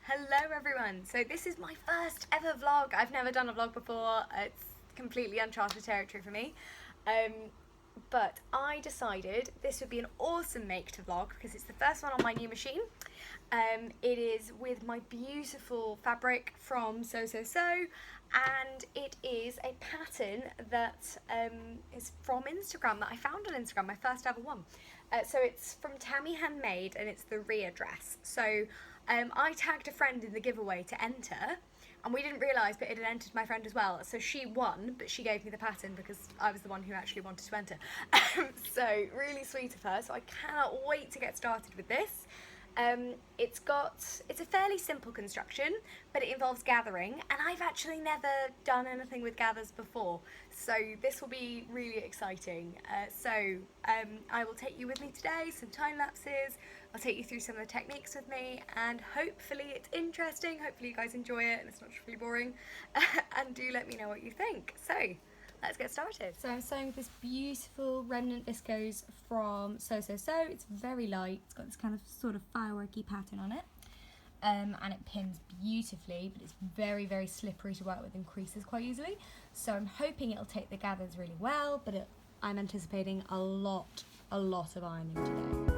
Hello everyone! So this is my first ever vlog. I've never done a vlog before. It's completely uncharted territory for me. But I decided this would be an awesome make to vlog because it's the first one on my new machine. It is with my beautiful fabric from So, and it is a pattern that is from Instagram, that I found on Instagram, my first ever one. So it's from Tammy Handmade and it's the Rhea dress. So I tagged a friend in the giveaway to enter, and we didn't realise, but it had entered my friend as well. So she won, but she gave me the pattern because I was the one who actually wanted to enter. So really sweet of her. So I cannot wait to get started with this. It's a fairly simple construction, but it involves gathering, and I've actually never done anything with gathers before, so this will be really exciting. I will take you with me today, some time lapses, I'll take you through some of the techniques with me, and hopefully it's interesting, hopefully you guys enjoy it and it's not just really boring, and do let me know what you think. So let's get started. So I'm sewing with this beautiful remnant viscose from So. It's very light, it's got this kind of sort of fireworky pattern on it, and it pins beautifully, but it's very, very slippery to work with and creases quite easily. So I'm hoping it'll take the gathers really well, but I'm anticipating a lot of ironing today.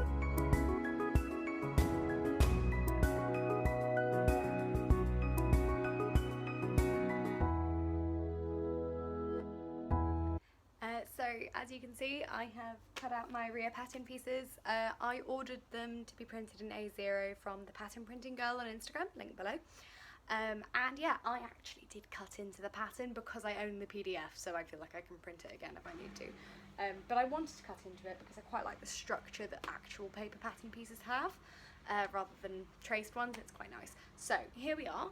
So as you can see, I have cut out my Rhea pattern pieces. I ordered them to be printed in A0 from the pattern printing girl on Instagram, link below. And yeah, I actually did cut into the pattern because I own the PDF, so I feel like I can print it again if I need to. But I wanted to cut into it because I quite like the structure that actual paper pattern pieces have, rather than traced ones. It's quite nice. So here we are,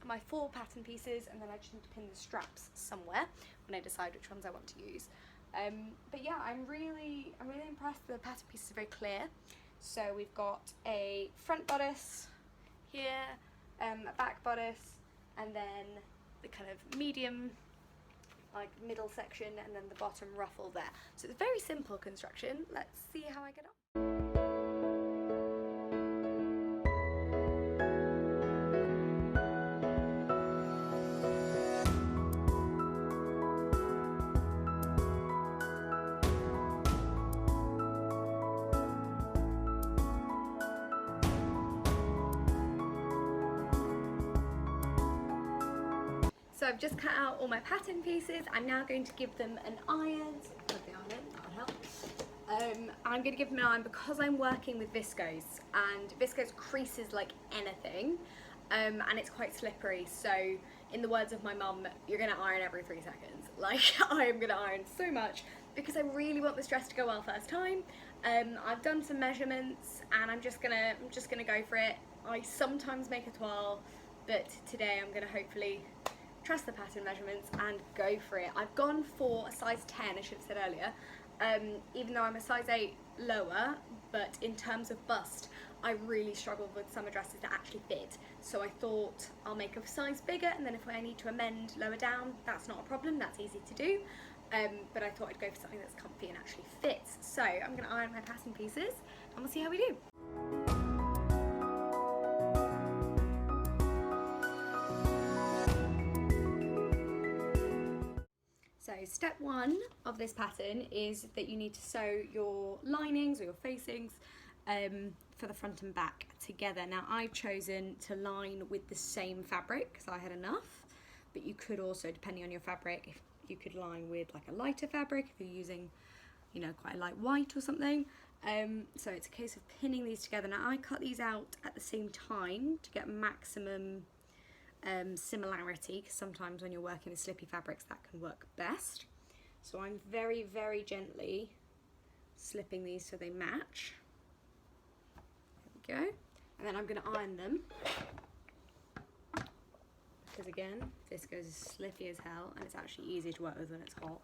my 4 pattern pieces, and then I just need to pin the straps somewhere when I decide which ones I want to use. But yeah, I'm really impressed. The pattern pieces are very clear. So we've got a front bodice here, a back bodice, and then the kind of medium, like middle section, and then the bottom ruffle there. So it's a very simple construction. Let's see how I get on. So I've just cut out all my pattern pieces. I'm now going to give them an iron. Plug the iron in, that'll help. I'm going to give them an iron because I'm working with viscose, and viscose creases like anything, and it's quite slippery. So in the words of my mum, you're going to iron every 3 seconds. Like, I am going to iron so much because I really want this dress to go well first time. I've done some measurements and I'm just gonna go for it. I sometimes make a toile, but today I'm going to hopefully trust the pattern measurements and go for it. I've gone for a size 10, I should have said earlier, even though I'm a size 8 lower, but in terms of bust, I really struggled with summer dresses that actually fit. So I thought I'll make a size bigger, and then if I need to amend lower down, that's not a problem, that's easy to do. But I thought I'd go for something that's comfy and actually fits. So I'm going to iron my pattern pieces, and we'll see how we do. So step 1 of this pattern is that you need to sew your linings or your facings for the front and back together. Now I've chosen to line with the same fabric because I had enough, but you could also, depending on your fabric, if you could line with like a lighter fabric if you're using, you know, quite a light white or something. So it's a case of pinning these together. Now I cut these out at the same time to get maximum similarity, because sometimes when you're working with slippy fabrics that can work best. So I'm very, very gently slipping these so they match. There we go. And then I'm going to iron them, because again, viscose is slippy as hell and it's actually easier to work with when it's hot,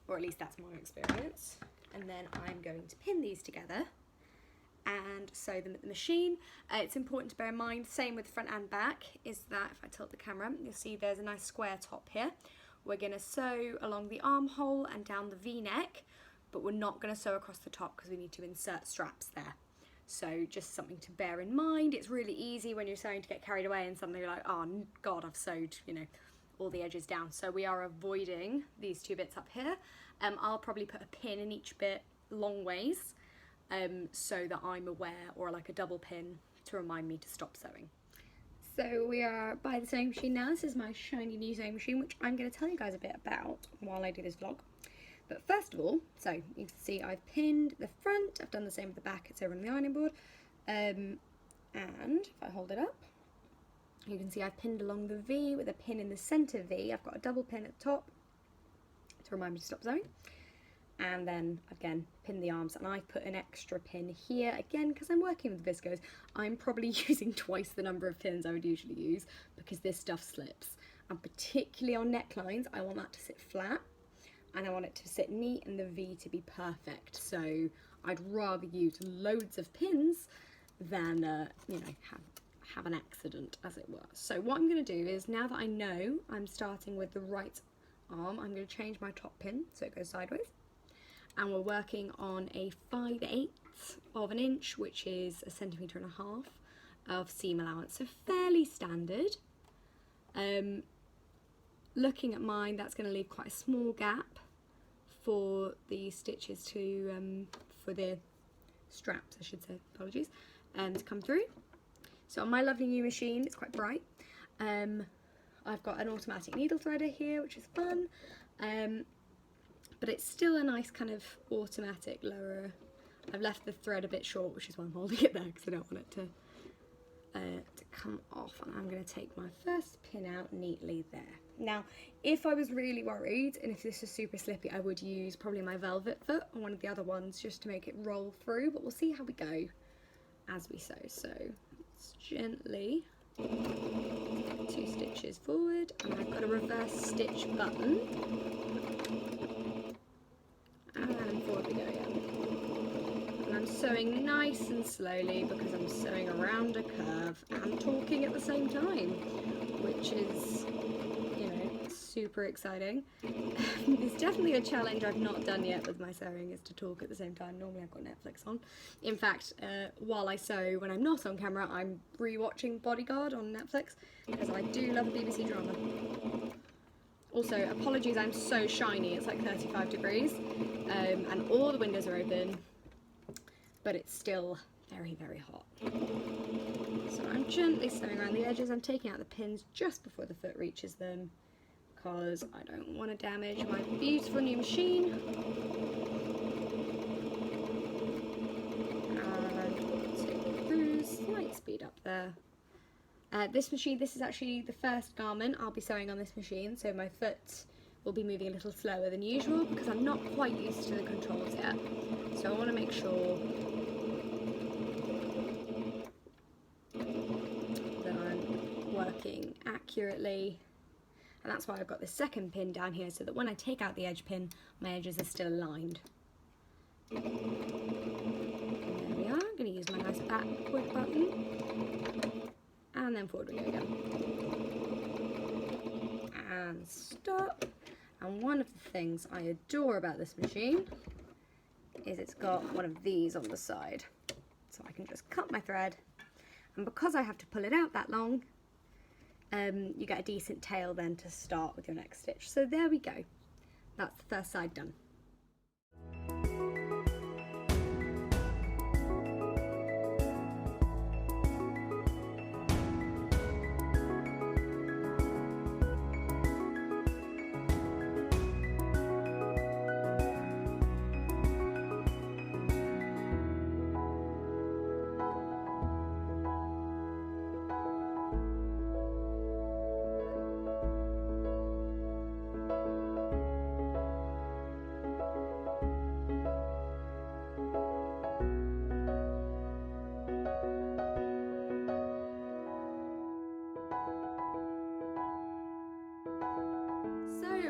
or at least that's my experience. And then I'm going to pin these together and sew them at the machine. It's important to bear in mind, same with front and back, is that if I tilt the camera, you'll see there's a nice square top here. We're going to sew along the armhole and down the V-neck, but we're not going to sew across the top because we need to insert straps there. So just something to bear in mind. It's really easy when you're starting to get carried away and something like, oh God, I've sewed, you know, all the edges down. So we are avoiding these two bits up here. I'll probably put a pin in each bit long ways so that I'm aware, or like a double pin to remind me to stop sewing. So we are by the sewing machine now. This is my shiny new sewing machine, which I'm going to tell you guys a bit about while I do this vlog. But first of all, so you can see I've pinned the front, I've done the same with the back, it's over on the ironing board. And if I hold it up, you can see I've pinned along the V with a pin in the centre V. I've got a double pin at the top to remind me to stop sewing. And then again, pin the arms, and I've put an extra pin here again because I'm working with viscose. I'm probably using twice the number of pins I would usually use because this stuff slips, and particularly on necklines I want that to sit flat and I want it to sit neat and the V to be perfect. So I'd rather use loads of pins than you know, have an accident, as it were. So what I'm going to do is, now that I know I'm starting with the right arm, I'm going to change my top pin so it goes sideways. And we're working on a 5/8 of an inch, which is 1.5 centimetres of seam allowance, so fairly standard. Looking at mine, that's going to leave quite a small gap for the stitches to, for the straps, I should say, apologies, to come through. So on my lovely new machine, it's quite bright. I've got an automatic needle threader here, which is fun. But it's still a nice kind of automatic lower. I've left the thread a bit short, which is why I'm holding it there, because I don't want it to come off. And I'm going to take my first pin out neatly there. Now, if I was really worried, and if this is super slippy, I would use probably my velvet foot or one of the other ones just to make it roll through, but we'll see how we go as we sew. So let's gently 2 stitches forward, and I've got a reverse stitch button. And forward we go again. And I'm sewing nice and slowly because I'm sewing around a curve and talking at the same time, which is, you know, super exciting. It's definitely a challenge I've not done yet with my sewing, is to talk at the same time. Normally I've got Netflix on. In fact, while I sew, when I'm not on camera, I'm re-watching Bodyguard on Netflix because I do love a BBC drama. Also, apologies, I'm so shiny, it's like 35 degrees, and all the windows are open, but it's still very, very hot. So I'm gently sewing around the edges. I'm taking out the pins just before the foot reaches them, because I don't want to damage my beautiful new machine. And take through, slight speed up there. This machine, this is actually the first garment I'll be sewing on this machine, so my foot will be moving a little slower than usual because I'm not quite used to the controls yet. So I want to make sure that I'm working accurately, and that's why I've got the second pin down here, so that when I take out the edge pin, my edges are still aligned. And there we are. I'm going to use my nice backward button. And then forward we go again. And stop. And one of the things I adore about this machine is it's got one of these on the side. So I can just cut my thread. And because I have to pull it out that long, you get a decent tail then to start with your next stitch. So there we go. That's the first side done.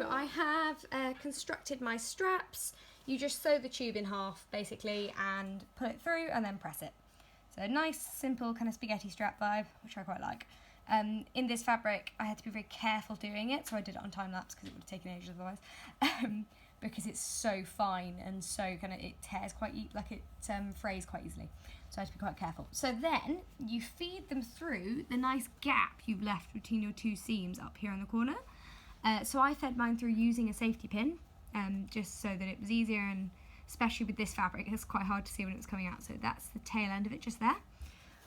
I have constructed my straps. You just sew the tube in half basically and pull it through and then press it. So a nice simple kind of spaghetti strap vibe, which I quite like. In this fabric I had to be very careful doing it, so I did it on time lapse because it would have taken ages otherwise. because it's so fine and so kind of, it tears quite, it frays quite easily. So I have to be quite careful. So then you feed them through the nice gap you've left between your two seams up here in the corner. So I fed mine through using a safety pin, just so that it was easier, and especially with this fabric, it's quite hard to see when it was coming out. So that's the tail end of it just there.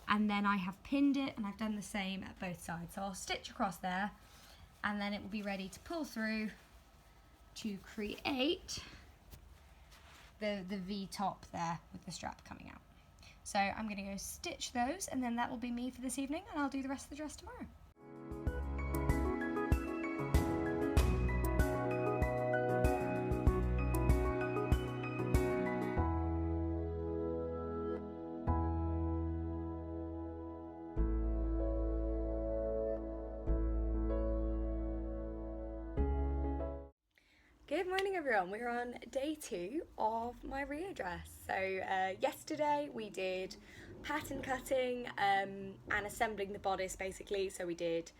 And then I have pinned it, and I've done the same at both sides. So I'll stitch across there, and then it will be ready to pull through to create the V top there with the strap coming out. So I'm going to go stitch those, and then that will be me for this evening, and I'll do the rest of the dress tomorrow. Good morning everyone, we're on day 2 of my Rhea dress. So yesterday we did pattern cutting and assembling the bodice basically. So we did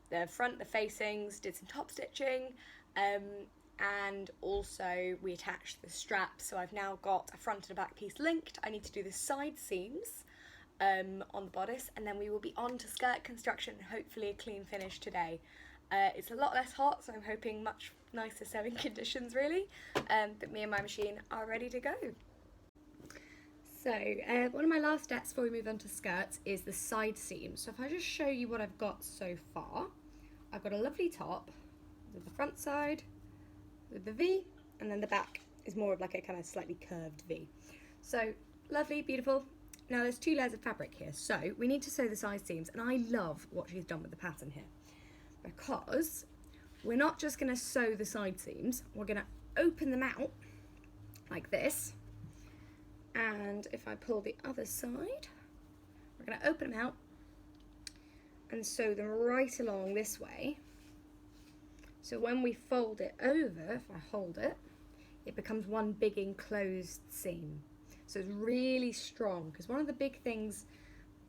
the front, the facings, did some top stitching, and also we attached the straps. So I've now got a front and a back piece linked. I need to do the side seams on the bodice, and then we will be on to skirt construction, hopefully a clean finish today. It's a lot less hot, so I'm hoping much nicer sewing conditions really, but me and my machine are ready to go. So one of my last steps before we move on to skirts is the side seam. So if I just show you what I've got so far, I've got a lovely top with the front side with the V, and then the back is more of like a kind of slightly curved V. So lovely, beautiful. Now there's 2 layers of fabric here, so we need to sew the side seams, and I love what she's done with the pattern here, because we're not just going to sew the side seams, we're going to open them out like this, and if I pull the other side, we're going to open them out and sew them right along this way. So when we fold it over, if I hold it, it becomes one big enclosed seam. So it's really strong, because one of the big things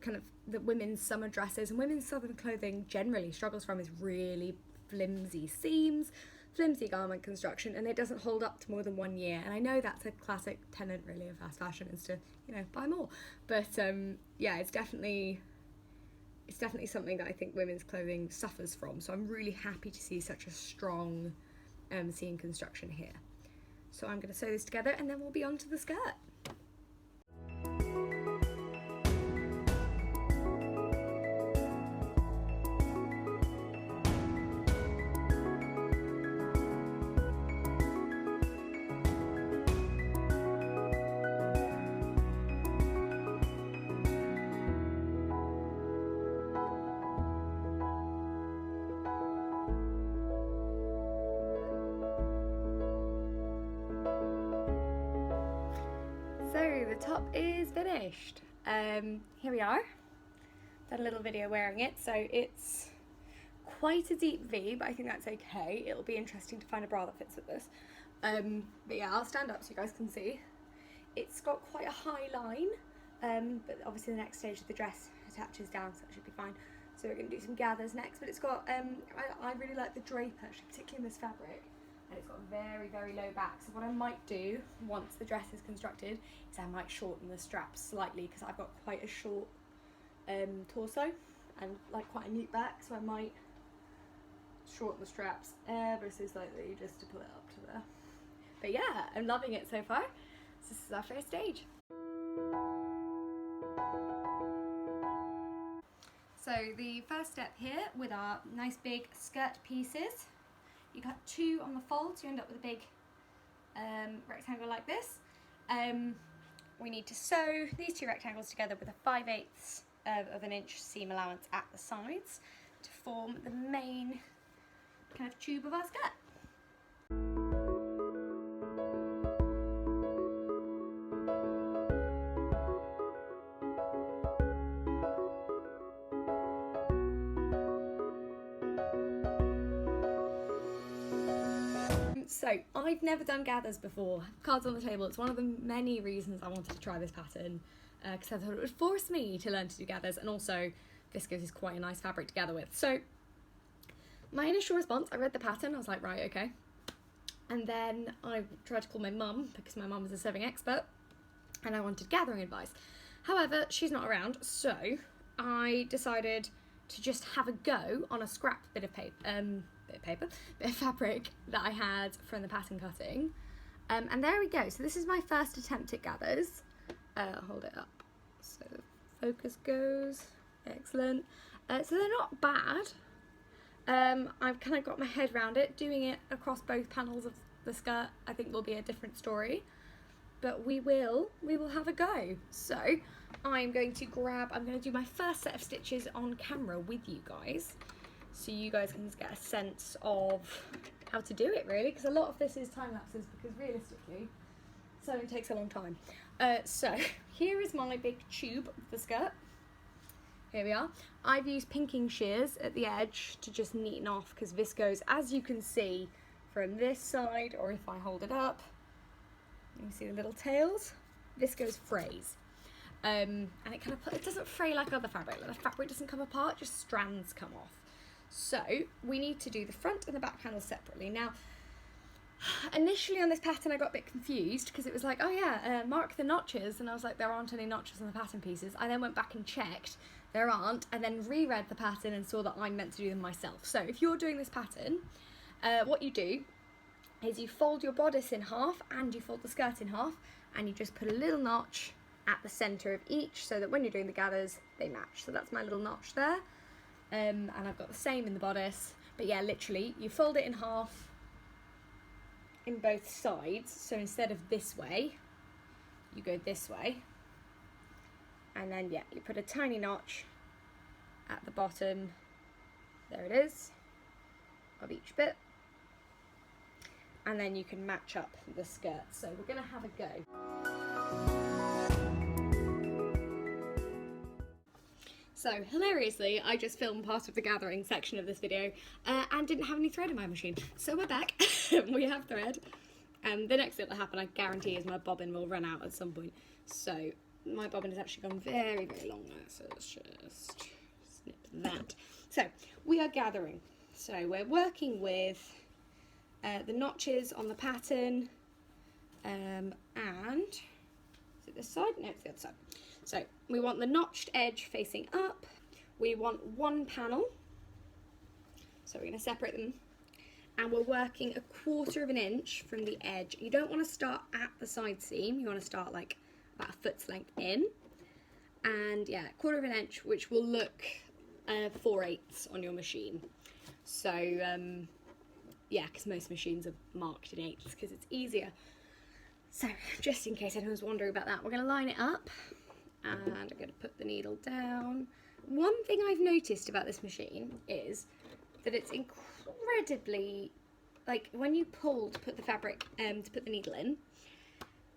kind of that women's summer dresses and women's southern clothing generally struggles from is really flimsy seams, flimsy garment construction, and it doesn't hold up to more than 1 year. And I know that's a classic tenet really of fast fashion, is to, you know, buy more, but yeah, it's definitely something that I think women's clothing suffers from. So I'm really happy to see such a strong seam construction here. So I'm going to sew this together, and then we'll be on to the skirt. So the top is finished. Here we are. Done a little video wearing it, so it's quite a deep V, but I think that's okay. It'll be interesting to find a bra that fits with this. But yeah, I'll stand up so you guys can see. It's got quite a high line, but obviously the next stage of the dress attaches down, so that should be fine. So we're going to do some gathers next, but it's got, I really like the drape actually, particularly in this fabric. And it's got a very, very low back. So what I might do once the dress is constructed is I might shorten the straps slightly, because I've got quite a short torso and like quite a neat back. So I might shorten the straps ever so slightly just to pull it up to there. But yeah, I'm loving it so far. So this is our first stage. So the first step here with our nice big skirt pieces, you cut 2 on the fold, so you end up with a big rectangle like this. We need to sew these 2 rectangles together with a 5/8 of an inch seam allowance at the sides to form the main kind of tube of our skirt. So I've never done gathers before. Cards on the table. It's one of the many reasons I wanted to try this pattern, because I thought it would force me to learn to do gathers, and also viscose is quite a nice fabric to gather with. So my initial response, I read the pattern, I was like, right, okay. And then I tried to call my mum because my mum is a sewing expert and I wanted gathering advice. However, she's not around, so I decided to just have a go on a scrap bit of fabric that I had from the pattern cutting. And there we go. So this is my first attempt at gathers. Hold it up so the focus goes. Excellent. So they're not bad. I've kind of got my head around it. Doing it across both panels of the skirt I think will be a different story, but we will have a go. So I'm going to do my first set of stitches on camera with you guys, so you guys can get a sense of how to do it, really, because a lot of this is time lapses, because realistically sewing takes a long time. So here is my big tube of the skirt. Here we are. I've used pinking shears at the edge to just neaten off, because Viscose, as you can see from this side, or if I hold it up, you can see the little tails, Viscose frays. And it kind of it doesn't fray like other fabric. Like the fabric doesn't come apart, just strands come off. So we need to do the front and the back panels separately. Now, initially on this pattern I got a bit confused because it was like, oh yeah, mark the notches, and I was like, there aren't any notches on the pattern pieces. I then went back and checked, there aren't, and then reread the pattern and saw that I'm meant to do them myself. So if you're doing this pattern, what you do is you fold your bodice in half and you fold the skirt in half, and you just put a little notch at the centre of each so that when you're doing the gathers they match. So that's my little notch there, and I've got the same in the bodice. But yeah, literally you fold it in half in both sides, so instead of this way you go this way, and then yeah, you put a tiny notch at the bottom, there it is, of each bit, and then you can match up the skirt. So we're going to have a go. So hilariously, I just filmed part of the gathering section of this video and didn't have any thread in my machine. So we're back, we have thread. The next thing that'll happen, I guarantee, is my bobbin will run out at some point. So my bobbin has actually gone very, very long now, so let's just snip that. So we are gathering. So we're working with the notches on the pattern, and is it this side? No, it's the other side. So we want the notched edge facing up. We want one panel, so we're going to separate them, and we're working 1/4 of an inch from the edge. You don't want to start at the side seam, you want to start like about a foot's length in, and yeah, 1/4 of an inch, which will look 4/8 on your machine. So yeah, because most machines are marked in 8ths because it's easier. So just in case anyone's wondering about that, we're going to line it up, and I'm going to put the needle down. One thing I've noticed about this machine is that it's incredibly, like, when you pull to put the fabric, to put the needle in,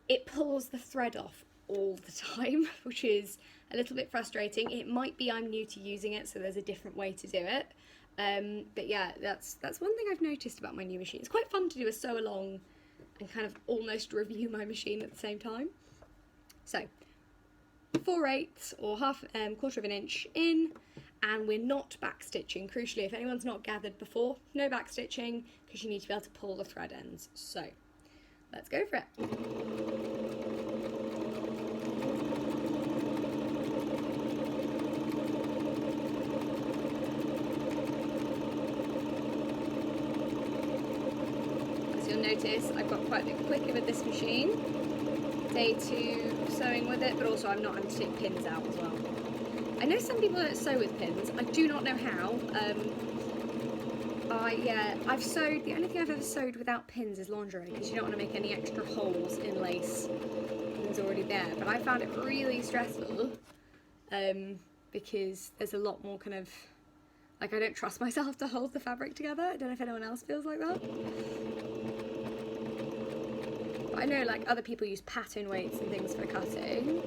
it pulls the thread off all the time, which is a little bit frustrating. It might be I'm new to using it, so there's a different way to do it. But yeah, that's one thing I've noticed about my new machine. It's quite fun to do a sew along and kind of almost review my machine at the same time. So 4/8 or 1/4 of an inch in, and we're not back stitching. Crucially, if anyone's not gathered before, no back stitching, because you need to be able to pull the thread ends. So let's go for it. As you'll notice, I've got quite a bit quicker with this machine. Day 2 sewing with it, but also I'm not having to take pins out as well. I know some people don't sew with pins. I do not know how. I've sewed, the only thing I've ever sewed without pins is lingerie, because you don't want to make any extra holes in lace that's already there. But I found it really stressful because there's a lot more kind of, like, I don't trust myself to hold the fabric together. I don't know if anyone else feels like that. I know, like, other people use pattern weights and things for cutting.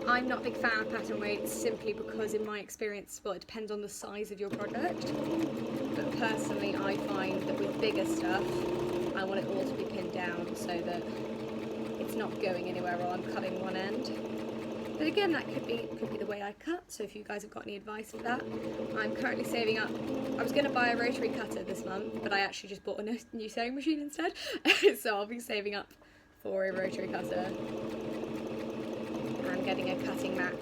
I'm not a big fan of pattern weights simply because, in my experience, well, it depends on the size of your project. But personally, I find that with bigger stuff, I want it all to be pinned down so that it's not going anywhere while I'm cutting one end. But again, that could be the way I cut, so if you guys have got any advice for that. I'm currently saving up. I was going to buy a rotary cutter this month, but I actually just bought a new sewing machine instead. So I'll be saving up for a rotary cutter and getting a cutting mat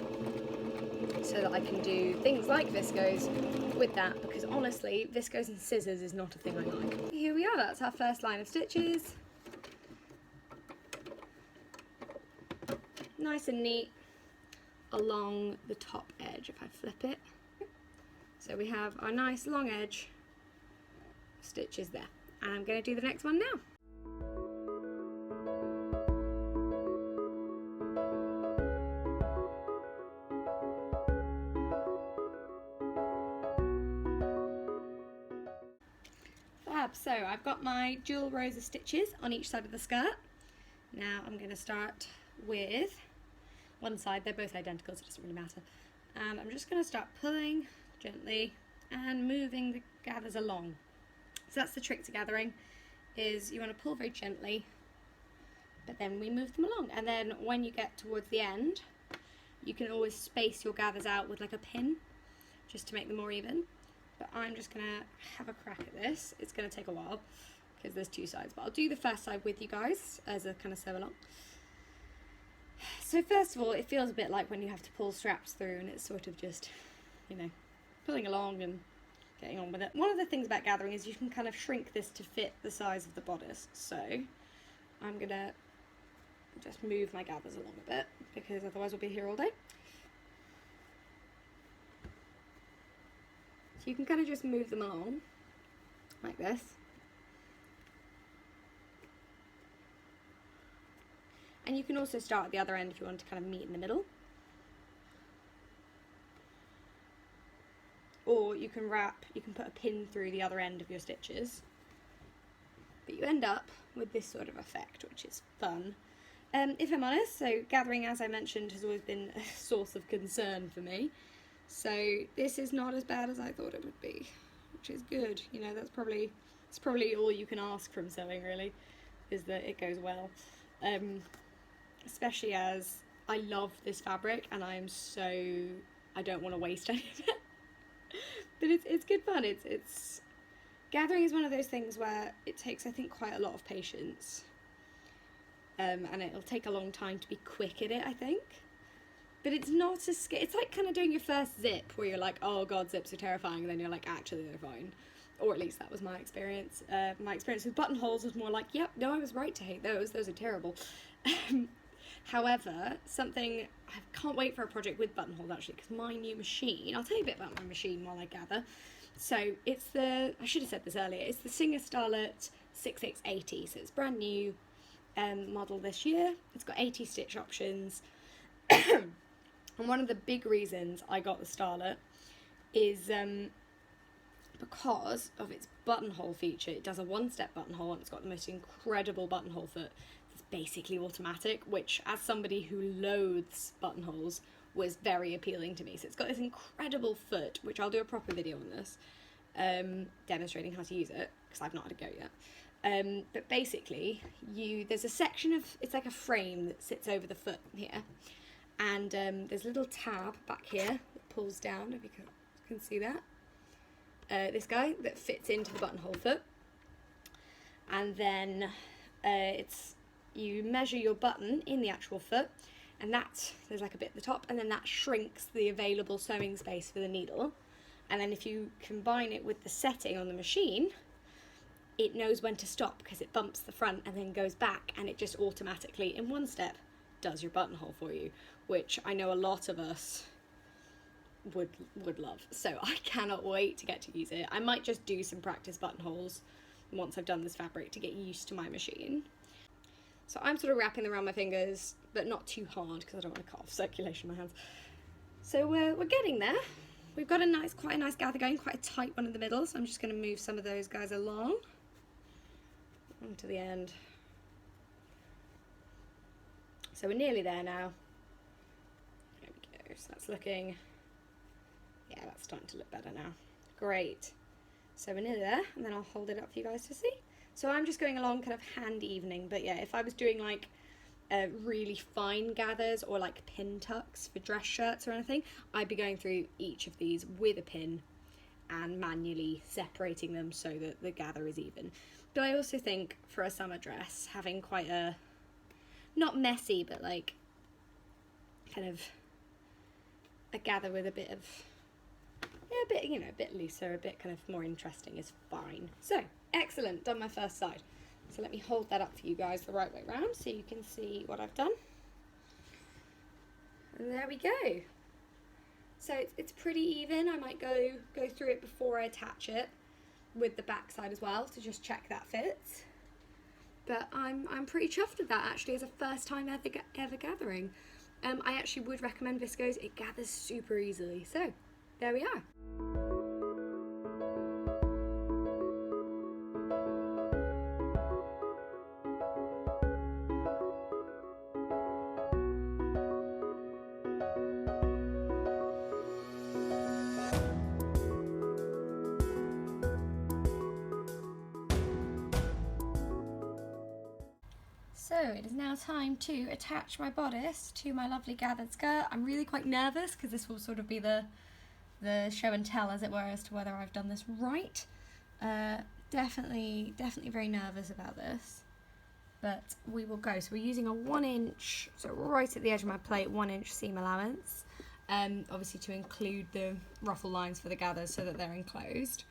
so that I can do things like viscose with that, because honestly, viscose and scissors is not a thing I like. Here we are, that's our first line of stitches. Nice and neat along the top edge if I flip it. So we have our nice long edge stitches there. And I'm going to do the next one now. Fab, so I've got my dual rows of stitches on each side of the skirt. Now I'm going to start with one side. They're both identical, so it doesn't really matter. And I'm just going to start pulling gently and moving the gathers along. So that's the trick to gathering, is you want to pull very gently, but then we move them along. And then when you get towards the end, you can always space your gathers out with like a pin, just to make them more even. But I'm just going to have a crack at this. It's going to take a while, because there's two sides, but I'll do the first side with you guys as a kind of sew along. So first of all, it feels a bit like when you have to pull straps through and it's sort of just, you know, pulling along and getting on with it. One of the things about gathering is you can kind of shrink this to fit the size of the bodice. So I'm gonna just move my gathers along a bit, because otherwise we'll be here all day. So you can kind of just move them along like this. And you can also start at the other end if you want to kind of meet in the middle. Or you can put a pin through the other end of your stitches. But you end up with this sort of effect, which is fun. If I'm honest, so gathering, as I mentioned, has always been a source of concern for me. So this is not as bad as I thought it would be, which is good. You know, it's probably all you can ask from sewing, really, is that it goes well. Especially as I love this fabric and I don't want to waste any of it. But it's good fun. It's gathering is one of those things where it takes, I think, quite a lot of patience. And it'll take a long time to be quick at it, I think. But it's not as scary. It's like kind of doing your first zip, where you're like, oh god, zips are terrifying, and then you're like, actually they're fine. Or at least that was my experience. My experience with buttonholes was more like, yep, no, I was right to hate those. Those are terrible. However, I can't wait for a project with buttonholes, actually, because my new machine, I'll tell you a bit about my machine while I gather. So it's I should have said this earlier, it's the Singer Starlet 6680, so it's brand new model this year. It's got 80 stitch options. And one of the big reasons I got the Starlet is because of its buttonhole feature. It does a one-step buttonhole, and it's got the most incredible buttonhole foot. It's basically automatic, which, as somebody who loathes buttonholes, was very appealing to me. So it's got this incredible foot, which I'll do a proper video on this, demonstrating how to use it, because I've not had a go yet. But basically, there's a section of, it's like a frame that sits over the foot here, and there's a little tab back here that pulls down, if you can see that. This guy that fits into the buttonhole foot, and then you measure your button in the actual foot, and there's like a bit at the top, and then that shrinks the available sewing space for the needle. And then if you combine it with the setting on the machine, it knows when to stop, because it bumps the front and then goes back, and it just automatically, in one step, does your buttonhole for you, which I know a lot of us would love. So I cannot wait to get to use it. I might just do some practice buttonholes once I've done this fabric to get used to my machine. So I'm sort of wrapping them around my fingers, but not too hard, because I don't want to cut off circulation in my hands. So we're getting there. We've got quite a nice gather going, quite a tight one in the middle, so I'm just going to move some of those guys along onto the end. So we're nearly there now. There we go. So that's looking, yeah, that's starting to look better now. Great. So we're nearly there, and then I'll hold it up for you guys to see. So I'm just going along kind of hand evening, but yeah, if I was doing like really fine gathers or like pin tucks for dress shirts or anything, I'd be going through each of these with a pin and manually separating them so that the gather is even. But I also think for a summer dress, having quite a, not messy, but like kind of a gather with a bit of, yeah, a bit, you know, a bit looser, a bit kind of more interesting is fine. So, excellent, done my first side. So let me hold that up for you guys the right way around so you can see what I've done. And there we go. So it's pretty even. I might go through it before I attach it with the back side as well to just check that fits. But I'm pretty chuffed with that actually as a first time ever gathering. I actually would recommend Viscose. It gathers super easily. So there we are. So it is now time to attach my bodice to my lovely gathered skirt. I'm really quite nervous because this will sort of be the show and tell, as it were, as to whether I've done this right. Definitely very nervous about this, but we will go. So we're using a 1 inch, so right at the edge of my plate, 1 inch seam allowance, obviously to include the ruffle lines for the gathers so that they're enclosed.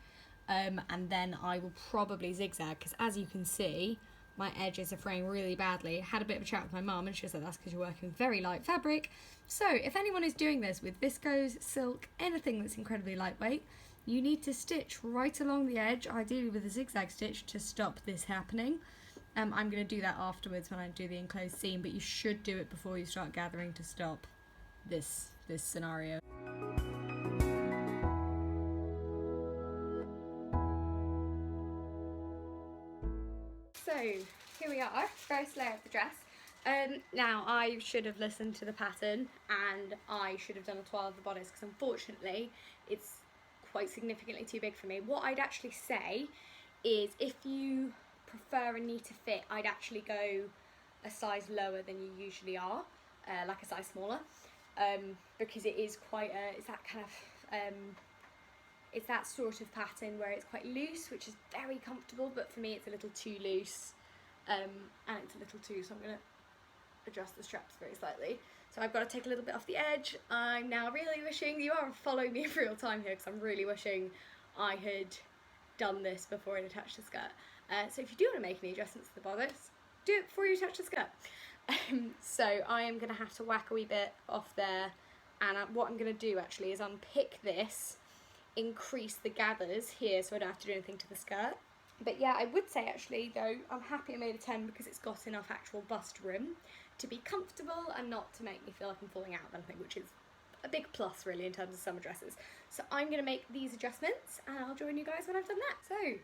And then I will probably zigzag because, as you can see, my edges are fraying really badly. I had a bit of a chat with my mum and she said that's because you're working with very light fabric. So if anyone is doing this with viscose, silk, anything that's incredibly lightweight, you need to stitch right along the edge, ideally with a zigzag stitch, to stop this happening. I'm going to do that afterwards when I do the enclosed seam, but you should do it before you start gathering to stop this scenario. So here we are, first layer of the dress. Now I should have listened to the pattern and I should have done a toile of the bodice because unfortunately it's quite significantly too big for me. What I'd actually say is if you prefer a neater fit, I'd actually go a size lower than you usually are, like a size smaller, because it is quite a, it's that kind of, it's that sort of pattern where it's quite loose, which is very comfortable, but for me it's a little too loose, and it's a little too, so I'm going to adjust the straps very slightly. So I've got to take a little bit off the edge. I'm now really wishing, you are following me in real time here, because I'm really wishing I had done this before I'd attached the skirt. So if you do want to make any adjustments to the bodice, do it before you attach the skirt. So I am going to have to whack a wee bit off there, and what I'm going to do actually is unpick this, increase the gathers here so I don't have to do anything to the skirt. But yeah, I would say actually though, I'm happy I made a 10 because it's got enough actual bust room to be comfortable and not to make me feel like I'm falling out of anything, which is a big plus really in terms of summer dresses. So I'm going to make these adjustments and I'll join you guys when I've done that. So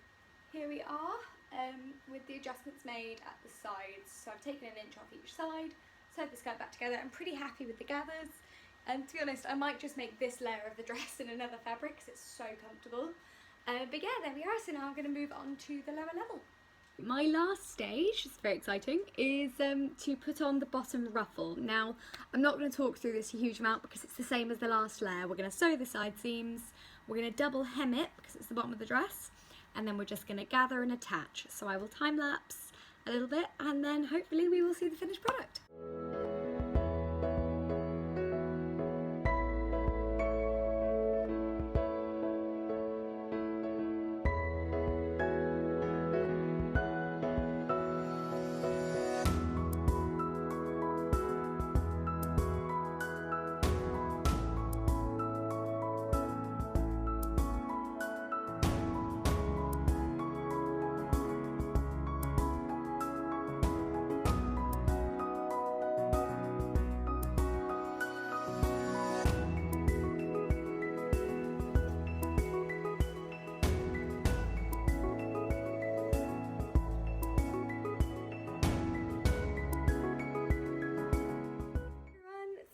here we are with the adjustments made at the sides. So I've taken an inch off each side, sewed the skirt back together. I'm pretty happy with the gathers. And to be honest, I might just make this layer of the dress in another fabric because it's so comfortable. But yeah, there we are. So now I'm going to move on to the lower level. My last stage, it's very exciting, is to put on the bottom ruffle. Now, I'm not going to talk through this a huge amount because it's the same as the last layer. We're going to sew the side seams, we're going to double hem it because it's the bottom of the dress, and then we're just going to gather and attach. So I will time lapse a little bit and then hopefully we will see the finished product.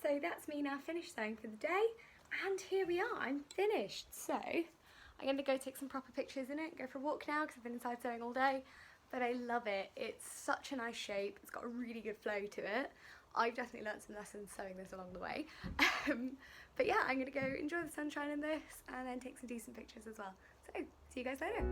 So that's me now finished sewing for the day, and here we are, I'm finished. So I'm going to go take some proper pictures in it, go for a walk now because I've been inside sewing all day, but I love it. It's such a nice shape. It's got a really good flow to it. I've definitely learnt some lessons sewing this along the way. But yeah, I'm gonna go enjoy the sunshine in this and then take some decent pictures as well. So, see you guys later.